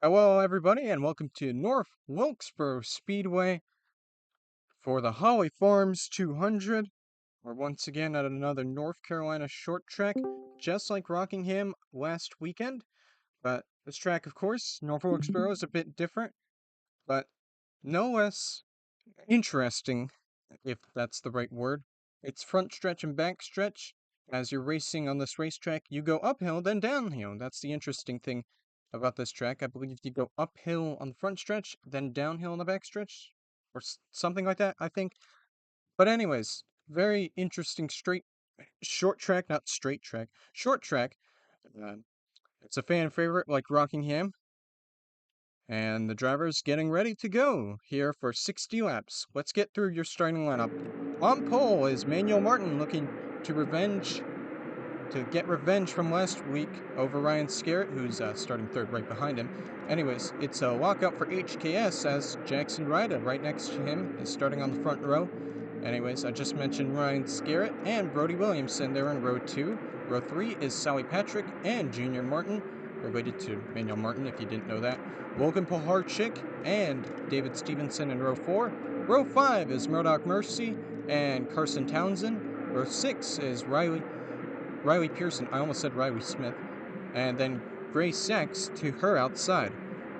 Hello, everybody, and welcome to North Wilkesboro Speedway for the Holly Farms 200. We're once again at another North Carolina short track, just like Rockingham last weekend. But this track, of course, North Wilkesboro is a bit different, but no less interesting, if that's the right word. It's front stretch and back stretch. As you're racing on this racetrack, you go uphill, then downhill. That's the interesting thing about this track. I believe you go uphill on the front stretch, then downhill on the back stretch, or something like that, I think. But anyways, very interesting short track, not straight track, short track. Uh, it's a fan favorite like Rockingham. And the driver's getting ready to go here for 60 laps. Let's get through your starting lineup. On pole is Manuel Martin looking to get revenge from last week over Ryan Scarrett, who's starting third right behind him. Anyways, it's a lockout for HKS as Jackson Ryder right next to him is starting on the front row. Anyways, I just mentioned Ryan Scarrett and Brody Williamson. They're in row 2. Row 3 is Sally Patrick and Junior Martin, related to Manuel Martin if you didn't know that. Logan Poharchik and David Stevenson in row 4. Row 5 is Murdoch Mercy and Carson Townsend. Row 6 is Riley Pearson. I almost said Riley Smith. And then Grace Sachs to her outside.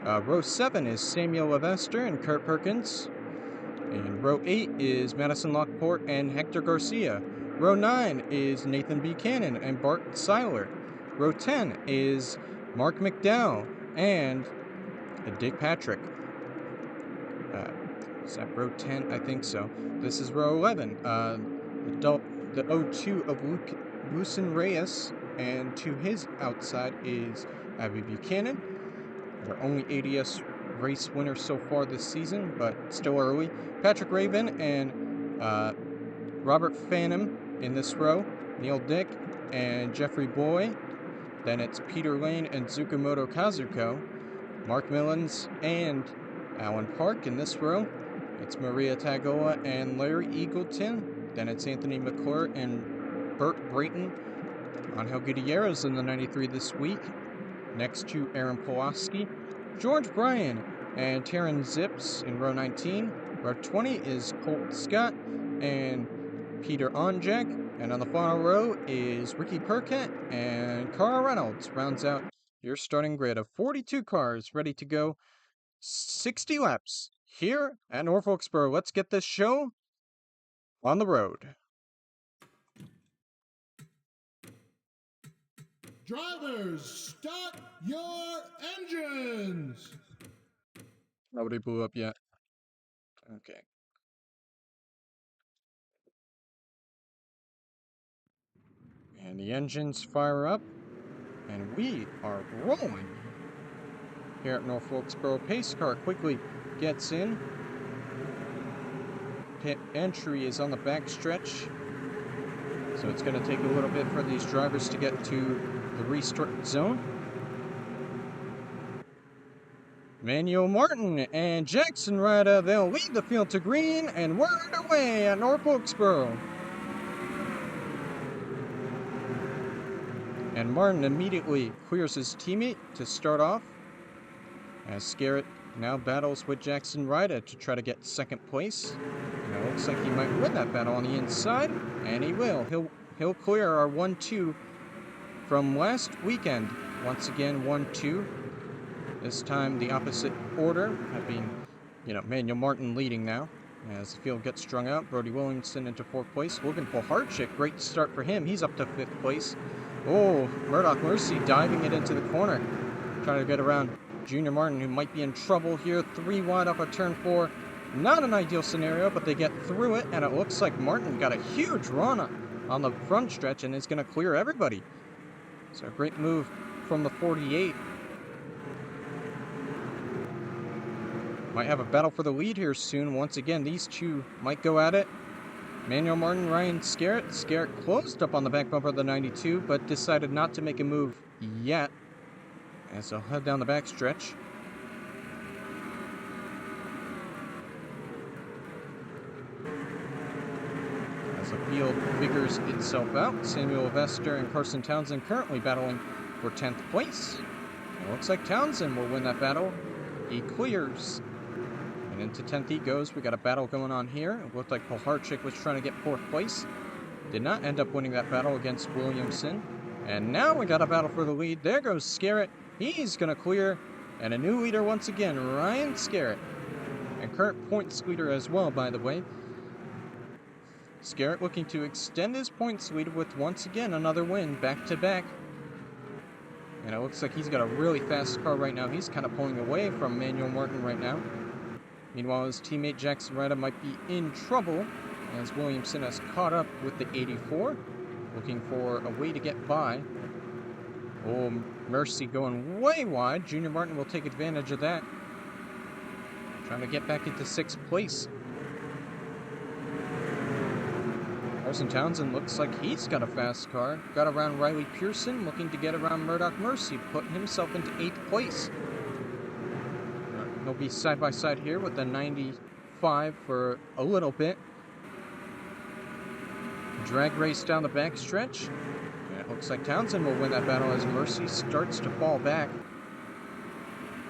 Row 7 is Samuel Levester and Kurt Perkins. And row 8 is Madison Lockport and Hector Garcia. Row 9 is Nathan Buchanan and Bart Seiler. Row 10 is Mark McDowell and Dick Patrick. Is that row 10? I think so. This is row 11. The 02 of Lucen Reyes, and to his outside is Abby Buchanan. Our only ADS race winner so far this season, but still early. Patrick Raven and Robert Phantom in this row. Neil Dick and Jeffrey Boy. Then it's Peter Lane and Tsukamoto Kazuko. Mark Millens and Alan Park in this row. It's Maria Tagola and Larry Eagleton. Then it's Anthony McClure and Bert Brayton. Angel Gutierrez in the 93 this week. Next to Aaron Pulaski. George Bryan and Taryn Zips in row 19. Row 20 is Colt Scott and Peter Onjak. And on the final row is Ricky Perkett and Carl Reynolds. Rounds out your starting grid of 42 cars ready to go 60 laps here at North Wilkesboro. Let's get this show on the road. Drivers, start your engines! Nobody blew up yet. Okay. And the engines fire up, and we are rolling. Here at North Wilkesboro, pace car quickly gets in. Pit entry is on the back stretch, so it's going to take a little bit for these drivers to get to the restart zone. Manuel Martin and Jackson Ryder, they'll lead the field to green, and we're underway at North Wilkesboro. And Martin immediately clears his teammate to start off, as Scarrett now battles with Jackson Ryder to try to get second place. And it looks like he might win that battle on the inside, and he will. He'll clear our 1-2 from last weekend. Once again, 1-2. This time the opposite order, that being, Manuel Martin leading now. As the field gets strung out, Brody Williamson into 4th place. Logan Poharchik, great start for him. He's up to 5th place. Oh, Murdoch Mercy diving it into the corner. Trying to get around Junior Martin, who might be in trouble here. 3 wide off of turn 4. Not an ideal scenario, but they get through it, and it looks like Martin got a huge run on the front stretch and is going to clear everybody. So a great move from the 48. Might have a battle for the lead here soon. Once again, these two might go at it. Manuel Martin, Ryan Scarrett. Scarrett closed up on the back bumper of the 92, but decided not to make a move yet, as they'll head down the back stretch. As the field figures itself out, Samuel Vester and Carson Townsend currently battling for 10th place. It looks like Townsend will win that battle. He clears. And into 10th he goes. We got a battle going on here. It looked like Poharchik was trying to get 4th place. Did not end up winning that battle against Williamson. And now we got a battle for the lead. There goes Scarrett. He's going to clear. And a new leader once again, Ryan Scarrett. And current points leader as well, by the way. Scarrett looking to extend his points lead with once again another win back-to-back. And it looks like he's got a really fast car right now. He's kind of pulling away from Manuel Martin right now. Meanwhile, his teammate Jackson Ryder might be in trouble as Williamson has caught up with the 84, looking for a way to get by. Oh, Mercy going way wide. Junior Martin will take advantage of that. Trying to get back into 6th place. Carson Townsend looks like he's got a fast car. Got around Riley Pearson, looking to get around Murdoch Mercy, putting himself into 8th place. He'll be side by side here with the 95 for a little bit. Drag race down the backstretch. And it looks like Townsend will win that battle as Mercy starts to fall back.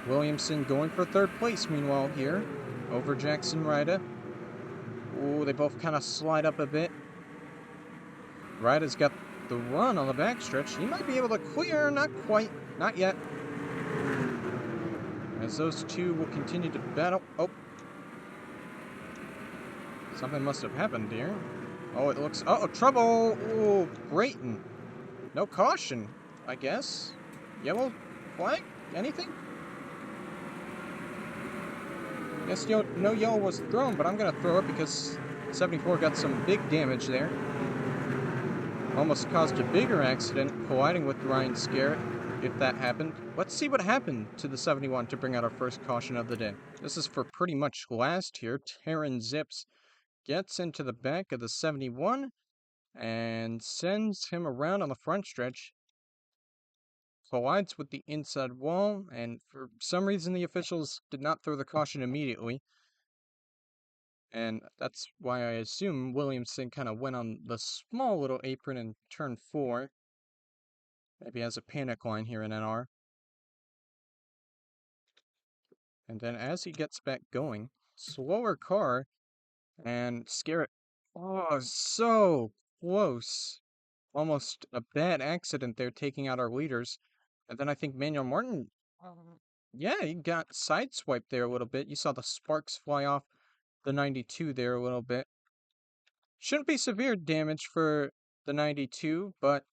Williamson going for 3rd place meanwhile here over Jackson Ryder. Oh, they both kind of slide up a bit. Ryder's got the run on the backstretch. He might be able to clear, not quite, not yet. As those two will continue to battle. Oh. Something must have happened here. Oh, it looks... Uh-oh, trouble! Oh, Brayton. No caution, I guess. Yellow flag? Anything? Guess no yellow was thrown, but I'm going to throw it because 74 got some big damage there. Almost caused a bigger accident, colliding with Ryan Scarrett, if that happened. Let's see what happened to the 71 to bring out our first caution of the day. This is for pretty much last here. Taryn Zips gets into the back of the 71 and sends him around on the front stretch. Collides with the inside wall, and for some reason the officials did not throw the caution immediately. And that's why I assume Williamson kind of went on the small little apron in turn 4. Maybe has a panic line here in NR. And then as he gets back going, slower car, and Scarrett, oh, so close. Almost a bad accident there, taking out our leaders. And then I think Manuel Martin, yeah, he got sideswiped there a little bit. You saw the sparks fly off the 92 there a little bit. Shouldn't be severe damage for the 92, but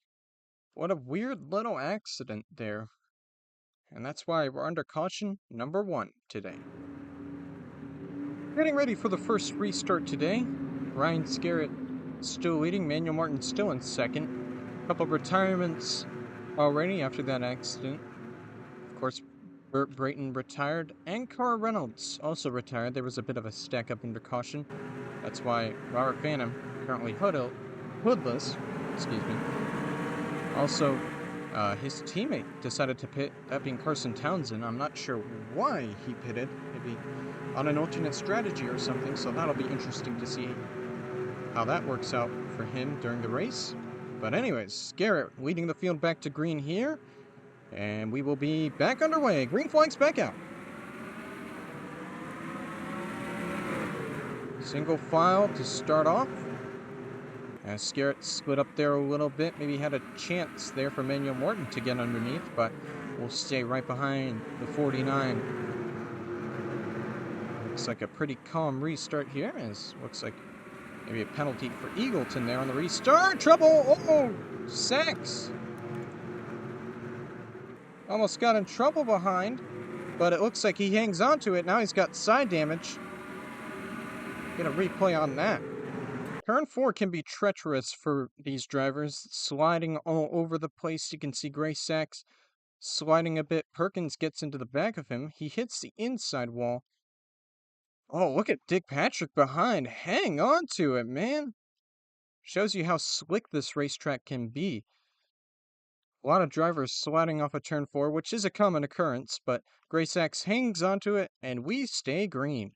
what a weird little accident there. And that's why we're under caution number 1 today. Getting ready for the first restart today. Ryan Scarrett still leading, Manuel Martin still in 2nd. A couple of retirements already after that accident. Of course, Burt Brayton retired, and Carr Reynolds also retired. There was a bit of a stack up under caution. That's why Robert Phantom, currently hoodless, excuse me. Also, his teammate decided to pit, that being Carson Townsend. I'm not sure why he pitted, maybe on an alternate strategy or something, so that'll be interesting to see how that works out for him during the race. But anyways, Scarrett leading the field back to green here, and we will be back underway. Green flag's back out. Single file to start off. As Scarrett split up there a little bit, maybe had a chance there for Manuel Martin to get underneath, but we'll stay right behind the 49. Looks like a pretty calm restart here, as looks like maybe a penalty for Eagleton there on the restart. Trouble! Oh! Sachs! Almost got in trouble behind, but it looks like he hangs on to it. Now he's got side damage. Get a replay on that. Turn 4 can be treacherous for these drivers, sliding all over the place. You can see Gray Sachs sliding a bit. Perkins gets into the back of him. He hits the inside wall. Oh, look at Dick Patrick behind. Hang on to it, man. Shows you how slick this racetrack can be. A lot of drivers sliding off of turn 4, which is a common occurrence, but Gray Sachs hangs onto it, and we stay green.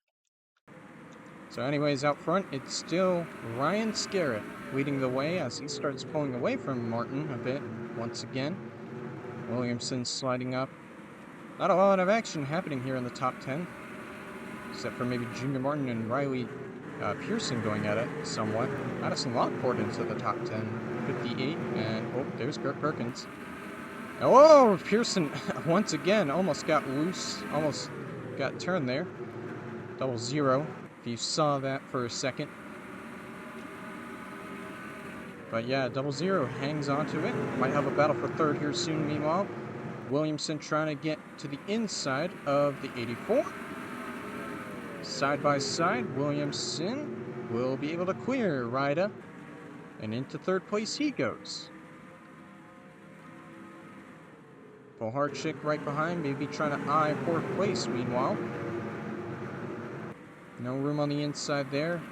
So anyways, out front, it's still Ryan Scarrett leading the way as he starts pulling away from Martin a bit once again. Williamson sliding up. Not a lot of action happening here in the top 10, except for maybe Junior Martin and Riley Pearson going at it somewhat. Madison Lockport into the top 10, 58, and oh, there's Kurt Perkins. Oh, Pearson once again almost got loose, almost got turned there. 00, if you saw that for a second. But yeah, 00 hangs onto it. Might have a battle for third here soon, meanwhile. Williamson trying to get to the inside of the 84. Side by side, Williamson will be able to clear Ryder. And into third place he goes. Poharchik right behind, maybe trying to eye fourth place, meanwhile. No room on the inside there.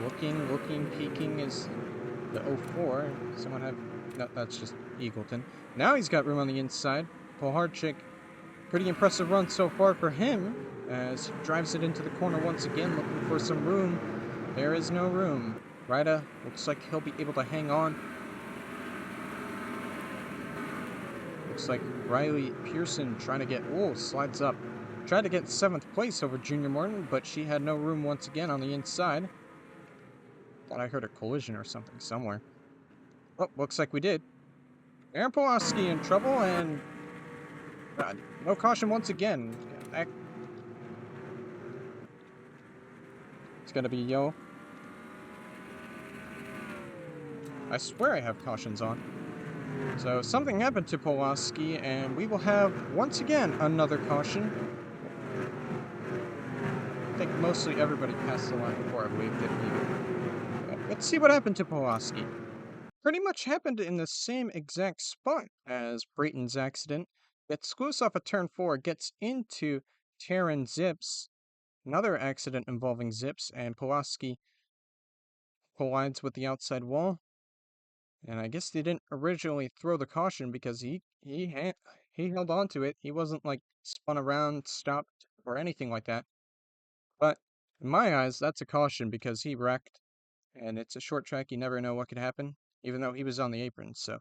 Looking, peeking is the 04. Someone have... No, that's just Eagleton. Now he's got room on the inside. Poharchik, pretty impressive run so far for him, as he drives it into the corner once again, looking for some room. There is no room. Ryder looks like he'll be able to hang on. Looks like Riley Pearson trying to get... Oh, slides up. Tried to get 7th place over Junior Martin, but she had no room once again on the inside. Thought I heard a collision or something somewhere. Oh, looks like we did. Aaron Pulaski in trouble, and... no caution once again. It's gonna be Yo. I swear I have cautions on. So something happened to Pulaski, and we will have, once again, another caution. I think mostly everybody passed the line before I waved it even. Let's see what happened to Pulaski. Pretty much happened in the same exact spot as Brayton's accident. Gets loose off of turn 4, gets into Taryn Zips. Another accident involving Zips, and Pulaski collides with the outside wall. And I guess they didn't originally throw the caution because he held on to it. He wasn't like spun around, stopped, or anything like that. But in my eyes, that's a caution because he wrecked. And it's a short track, you never know what could happen, even though he was on the apron. So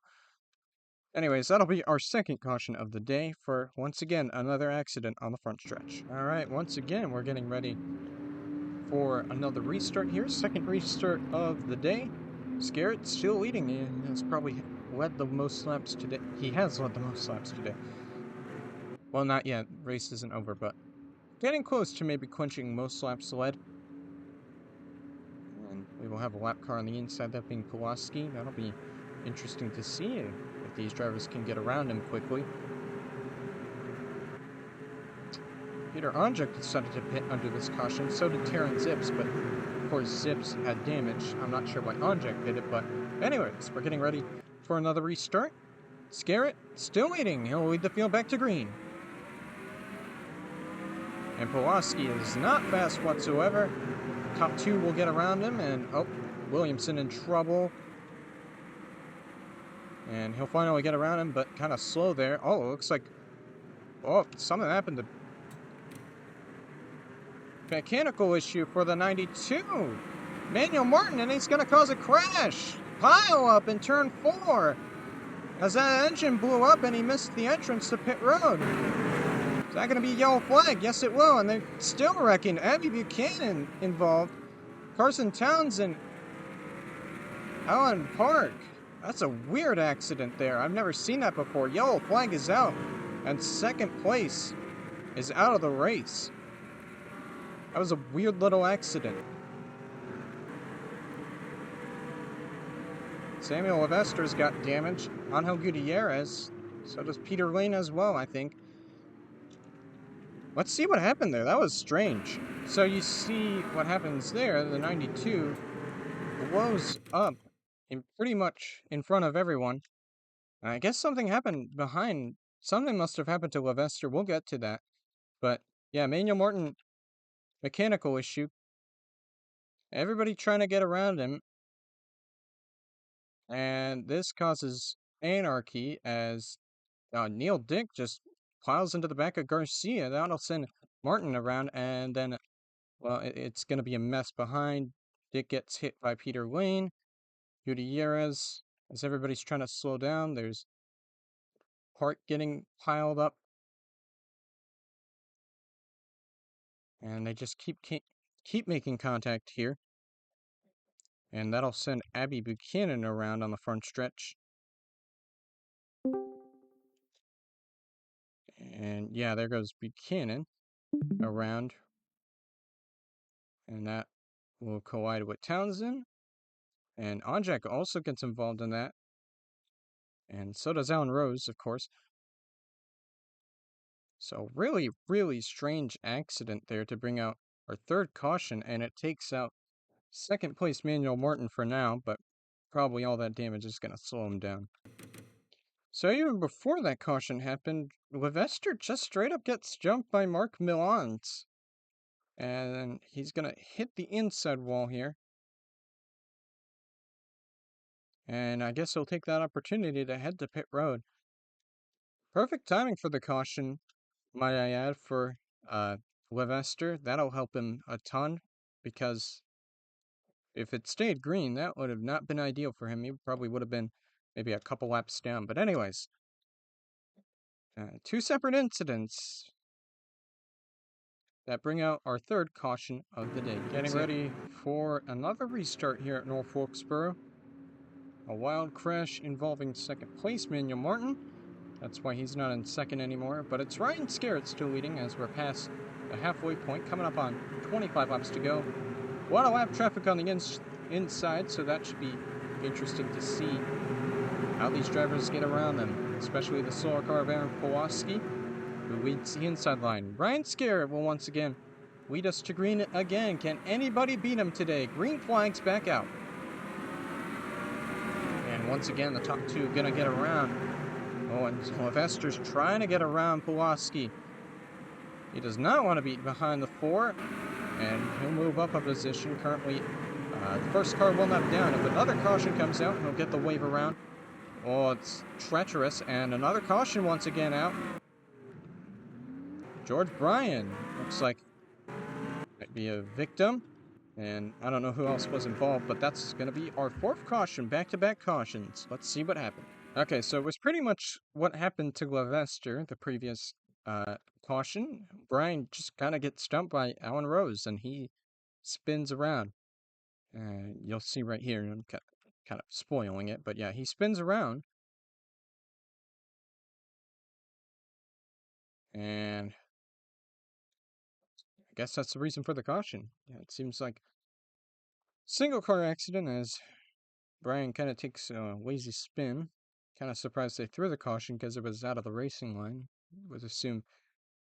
anyways, that'll be our second caution of the day for, once again, another accident on the front stretch. Alright, once again, we're getting ready for another restart here. Second restart of the day. Scarrett still leading. He has probably led the most laps today. He has led the most laps today. Well, not yet. Race isn't over, but getting close to maybe clinching most laps led. And we will have a lap car on the inside, that being Pulaski. That'll be interesting to see if these drivers can get around him quickly. Peter Onjuk decided to pit under this caution, so did Taryn Zips, but of course Zips had damage. I'm not sure why Onjuk did it, but anyways, we're getting ready for another restart. Scarrett still leading. He'll lead the field back to green. And Pulaski is not fast whatsoever. Top 2 will get around him, and oh, Williamson in trouble. And he'll finally get around him, but kind of slow there. Oh, it looks like... Oh, something happened to... Mechanical issue for the 92. Manuel Martin, and he's going to cause a crash. Pile up in turn 4. As that engine blew up and he missed the entrance to pit road. Is that going to be a yellow flag? Yes, it will. And they're still wrecking. Abby Buchanan involved. Carson Townsend. Allen Park. That's a weird accident there. I've never seen that before. Yellow flag is out. And second place is out of the race. That was a weird little accident. Samuel Levester's got damage. Angel Gutierrez. So does Peter Lane as well, I think. Let's see what happened there. That was strange. So you see what happens there. The 92 blows up pretty much in front of everyone. I guess something happened behind. Something must have happened to Levester. We'll get to that. But yeah, Manuel Martin, mechanical issue. Everybody trying to get around him. And this causes anarchy as Neil Dick just plows into the back of Garcia. That'll send Martin around, and then, well, it's going to be a mess behind. Dick gets hit by Peter Lane. Gutierrez, as everybody's trying to slow down, there's part getting piled up. And they just keep making contact here. And that'll send Abby Buchanan around on the front stretch. And yeah, there goes Buchanan around. And that will collide with Townsend. And Onjak also gets involved in that. And so does Alan Rose, of course. So really, really strange accident there to bring out our third caution, and it takes out second place Manuel Martin for now, but probably all that damage is going to slow him down. So even before that caution happened, Levester just straight up gets jumped by Mark Milans. And he's going to hit the inside wall here. And I guess he'll take that opportunity to head to pit road. Perfect timing for the caution, might I add, for Levester. That'll help him a ton, because if it stayed green, that would have not been ideal for him. He probably would have been maybe a couple laps down. But anyways, two separate incidents that bring out our third caution of the day. Getting ready for another restart here at North Wilkesboro. A wild crash involving second place Manuel Martin. That's why he's not in second anymore. But it's Ryan Scarrett still leading as we're past the halfway point, coming up on 25 laps to go. A lot of lap traffic on the inside, so that should be interesting to see how these drivers get around them, especially the slower car of Aaron Pulaski, who leads the inside line. Ryan Scarrett will once again lead us to green again. Can anybody beat him today? Green flags back out. And once again, the top two gonna get around. Oh, and Levester's trying to get around Pulaski. He does not want to be behind the four, and he'll move up a position. Currently, the first car will not down. If another caution comes out, he'll get the wave around. Oh, it's treacherous, and another caution once again out. George Bryan looks like might be a victim, and I don't know who else was involved, but that's going to be our fourth caution, back-to-back cautions. Let's see what happened. Okay, so it was pretty much what happened to Levester, the previous caution. Bryan just kind of gets stumped by Alan Rose, and he spins around. You'll see right here, I'm kind of spoiling it, but yeah, he spins around. And I guess that's the reason for the caution. Yeah, it seems like single car accident as Bryan kind of takes a lazy spin. Kind of surprised they threw the caution because it was out of the racing line. Would assume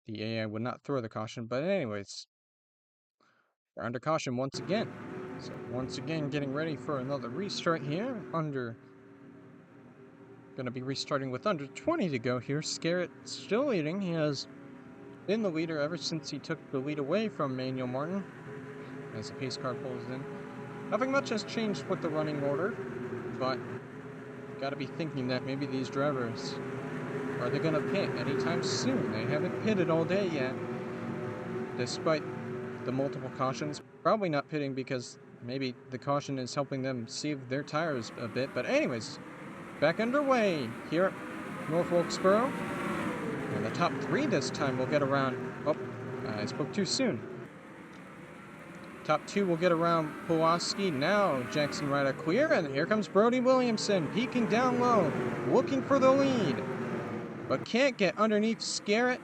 the AI would not throw the caution, but anyways, we're under caution once again. So once again, getting ready for another restart here. Gonna be restarting with under 20 to go here. Scarrett still leading. He has been the leader ever since he took the lead away from Manuel Martin as the pace car pulls in. Nothing much has changed with the running order, but gotta be thinking that maybe these drivers, are they gonna pit anytime soon? They haven't pitted all day yet, despite the multiple cautions. Probably not pitting because maybe the caution is helping them save their tires a bit. But anyways, back underway here at North Wilkesboro. And the top three this time will get around. Oh, I spoke too soon. Top two will get around Pulaski. Now Jackson Ryder clear, and here comes Brody Williamson peeking down low, looking for the lead, but can't get underneath Scarrett.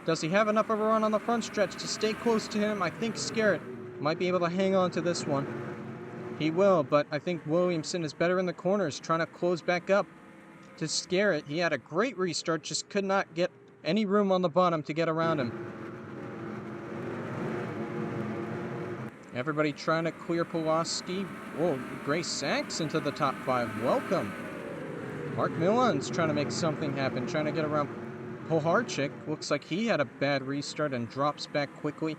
Does he have enough of a run on the front stretch to stay close to him? I think Scarrett might be able to hang on to this one. He will, but I think Williamson is better in the corners, trying to close back up to Scarrett. He had a great restart, just could not get any room on the bottom to get around him. Everybody trying to clear Pulaski. Whoa, Grace Sachs into the top five. Welcome. Mark Millen's trying to make something happen, trying to get around Poharchik. Looks like he had a bad restart and drops back quickly.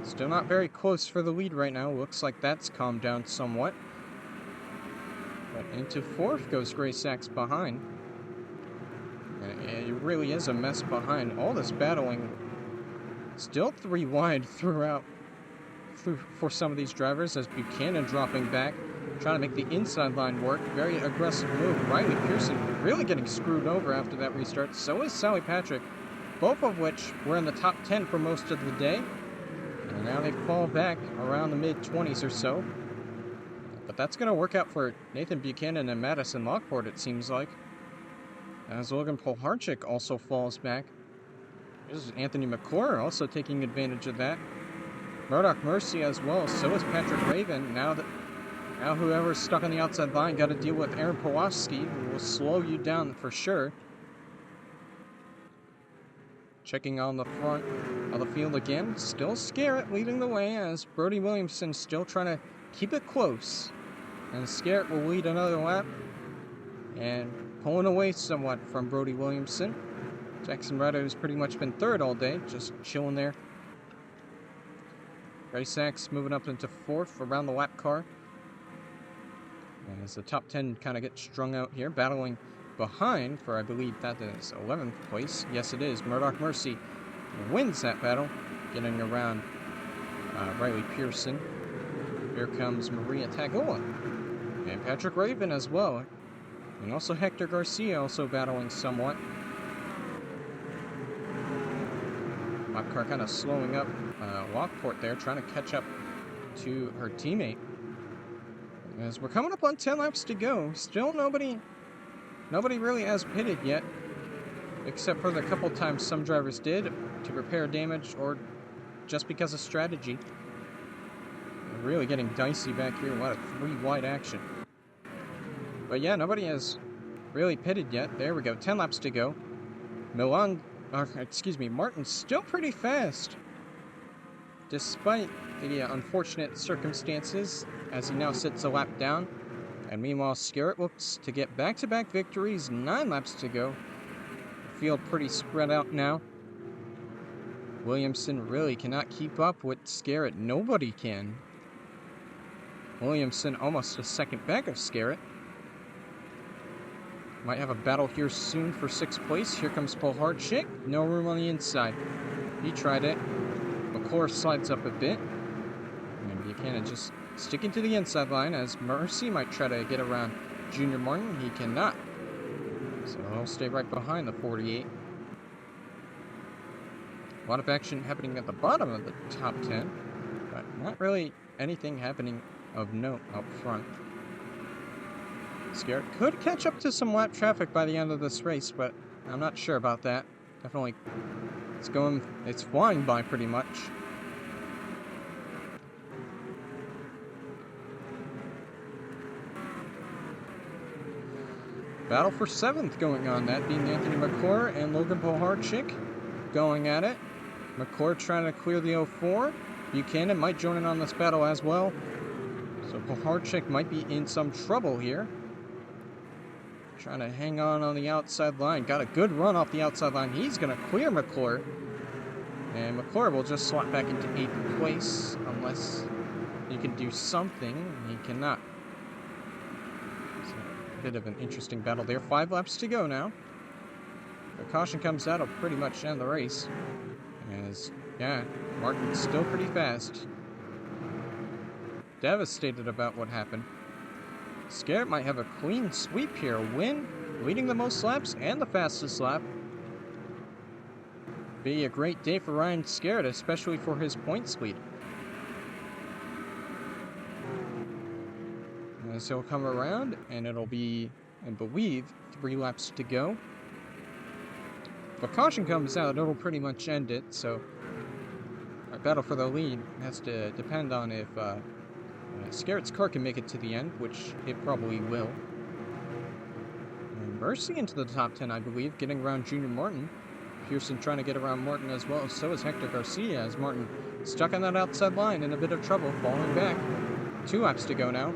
Still not very close for the lead right now. Looks like that's calmed down somewhat. But into fourth goes Grace Sachs behind. It really is a mess behind. All this battling. Still three wide throughout for some of these drivers as Buchanan dropping back. trying to make the inside line work. Very aggressive move. Riley Pearson really getting screwed over after that restart. So is Sally Patrick, both of which were in the top 10 for most of the day. And now they fall back around the mid-20s or so. But that's going to work out for Nathan Buchanan and Madison Lockport, it seems like. As Logan Poharchik also falls back. This is Anthony McClure also taking advantage of that. Murdoch Mercy as well. So is Patrick Raven. Now whoever's stuck on the outside line got to deal with Aaron Pawlowski, who will slow you down for sure. Checking on the front of the field again. Still Scarrett leading the way as Brody Williamson still trying to keep it close. And Scarrett will lead another lap. And pulling away somewhat from Brody Williamson. Jackson Ryder has pretty much been third all day, just chilling there. Ray Sachs moving up into fourth around the lap car. As the top 10 kind of get strung out here, battling behind for, I believe that is 11th place. Yes, it is. Murdoch Mercy wins that battle, getting around Riley Pearson. Here comes Maria Tagola and Patrick Raven as well. And also Hector Garcia also battling somewhat. Lap car kind of slowing up Lockport there, trying to catch up to her teammate. As we're coming up on 10 laps to go, still nobody really has pitted yet, except for the couple times some drivers did to repair damage or just because of strategy. Really getting dicey back here, a lot of 3 wide action. But yeah, nobody has really pitted yet. There we go, 10 laps to go. Martin's still pretty fast, despite the unfortunate circumstances, as he now sits a lap down. And meanwhile, Scarrett looks to get back-to-back victories, 9 laps to go. Field pretty spread out now. Williamson really cannot keep up with Scarrett. Nobody can. Williamson almost a second back of Scarrett. Might have a battle here soon for 6th place. Here comes Poharchik. No room on the inside. He tried it. McClure slides up a bit. And Buchanan just sticking to the inside line as Mercy might try to get around Junior Martin. He cannot. So he'll stay right behind the 48. A lot of action happening at the bottom of the top 10. But not really anything happening of note up front. Scarrett could catch up to some lap traffic by the end of this race, but I'm not sure about that. Definitely, it's flying by pretty much. Battle for 7th going on, that being Anthony McClure and Logan Poharchik going at it. McClure trying to clear the 04. Buchanan might join in on this battle as well. So Poharchik might be in some trouble here. Trying to hang on the outside line. Got a good run off the outside line. He's going to clear McClure. And McClure will just slot back into 8th place unless he can do something. He cannot. It's a bit of an interesting battle there. 5 laps to go now. The caution comes out, it'll pretty much end the race. As, yeah, Martin's still pretty fast. Devastated about what happened. Scarrett might have a clean sweep here. A win, leading the most laps and the fastest lap. Be a great day for Ryan Scarrett, especially for his points lead. As he'll come around, and it'll be, I believe, 3 laps to go. If a caution comes out, it'll pretty much end it, so our battle for the lead has to depend on if Scarrett's car can make it to the end, which it probably will. And Mercy into the top 10, I believe, getting around Junior Martin. Pearson trying to get around Martin as well. So is Hector Garcia, as Martin stuck on that outside line in a bit of trouble, falling back. 2 laps to go now.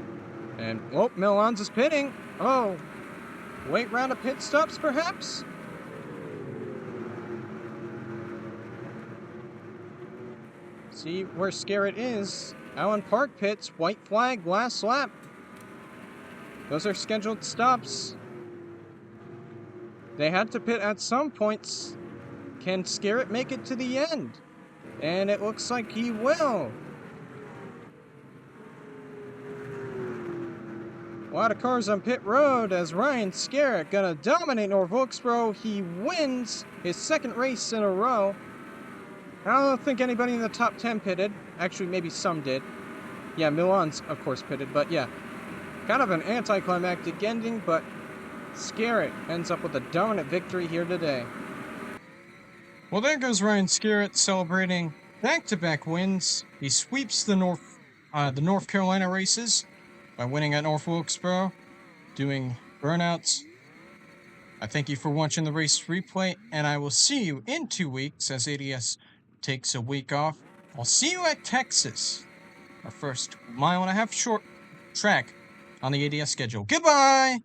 And, oh, Milans is pitting. Oh, late round of pit stops, perhaps? See where Scarrett is. Allen Park pits, white flag, last lap. Those are scheduled stops. They had to pit at some points. Can Scarrett make it to the end? And it looks like he will. A lot of cars on pit road as Ryan Scarrett gonna dominate North Wilkesboro. He wins his second race in a row. I don't think anybody in the top 10 pitted. Actually, maybe some did. Yeah, Milan's, of course, pitted, but yeah. Kind of an anticlimactic ending, but Scarrett ends up with a dominant victory here today. Well, there goes Ryan Scarrett celebrating back-to-back wins. He sweeps the North Carolina races by winning at North Wilkesboro, doing burnouts. I thank you for watching the race replay, and I will see you in 2 weeks as ADS takes a week off. I'll see you at Texas, our first mile-and-a-half short track on the ADS schedule. Goodbye!